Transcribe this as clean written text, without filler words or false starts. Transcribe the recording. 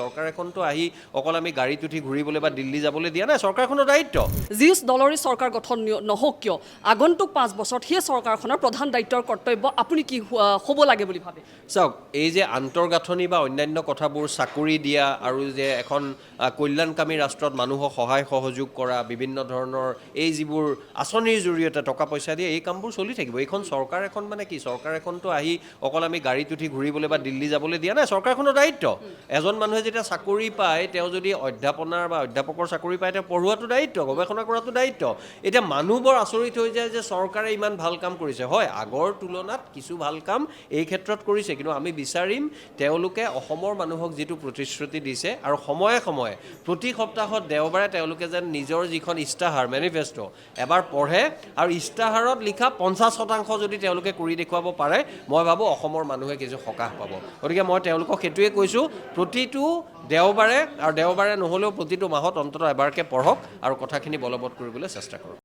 চৰকাৰ এখনতো আহি অকল আমি গাড়ীত উঠি ঘূৰিবলৈ বা দিল্লী যাবলৈ দিয়া নাই চৰকাৰখনৰ দায়িত্ব যি দলৰে চৰকাৰ গঠন নহওক কিয় আগন্তুক 5 বছৰত সেই চৰকাৰখনৰ প্ৰধান দায়িত্বৰ কৰ্তব্য আপুনি কি হ'ব লাগে বুলি ভাবে চাওক এই যে আন্তঃগাঁথনি বা অন্যান্য কথাবোৰ চাকৰি দিয়া আৰু যে এখন কল্যাণকামী ৰাষ্ট্ৰত মানুহক সহায় সহযোগ কৰা বিভিন্ন ধৰণৰ এই যিবোৰ আঁচনিৰ জৰিয়তে টকা পইচা দিয়ে এই কামবোৰ চলি থাকিব এইখন চৰকাৰ এখন মানে কি চৰকাৰ এখনতো আহি অকল আমি গাড়ীত উঠি ঘূৰিবলৈ বা দিল্লী যাবলৈ দিয়া নাই চৰকাৰখনৰ দায়িত্ব এজন মানুহে যেতিয়া চাকৰি পায় তেওঁ যদি অধ্যাপনাৰ বা অধ্যাপকৰ চাকৰি পায় তেওঁ পঢ়োৱাটো দায়িত্ব গৱেষণা কৰাটো দায়িত্ব এতিয়া মানুহ বৰ আচৰিত হৈ যায় যে চৰকাৰে ইমান ভাল কাম কৰিছে হয় আগৰ তুলনাত কিছু ভাল কাম এই ক্ষেত্ৰত কৰিছে কিন্তু আমি বিচাৰিম তেওঁলোকে অসমৰ মানুহক যিটো প্ৰতিশ্ৰুতি দিছে আৰু সময়ে সময়ে প্ৰতি সপ্তাহত দেওবাৰে তেওঁলোকে যেন নিজৰ যিখন ইস্তাহাৰ মেনিফেষ্টো এবাৰ পঢ়ে আৰু ইস্তাহাৰত লিখা 50% যদি তেওঁলোকে কৰি দেখুৱাব পাৰে মই ভাবোঁ অসমৰ মানুহে কিছু সকাহ পাব গতিকে মই তেওঁলোকক সেইটোৱে কৈছোঁ প্ৰতিটো দেওবাৰে আৰু দেওবাৰে নহ'লেও প্ৰতিটো মাহত অন্ততঃ এবাৰকৈ পঢ়ক আৰু কথাখিনি বলবৎ কৰিবলৈ চেষ্টা কৰক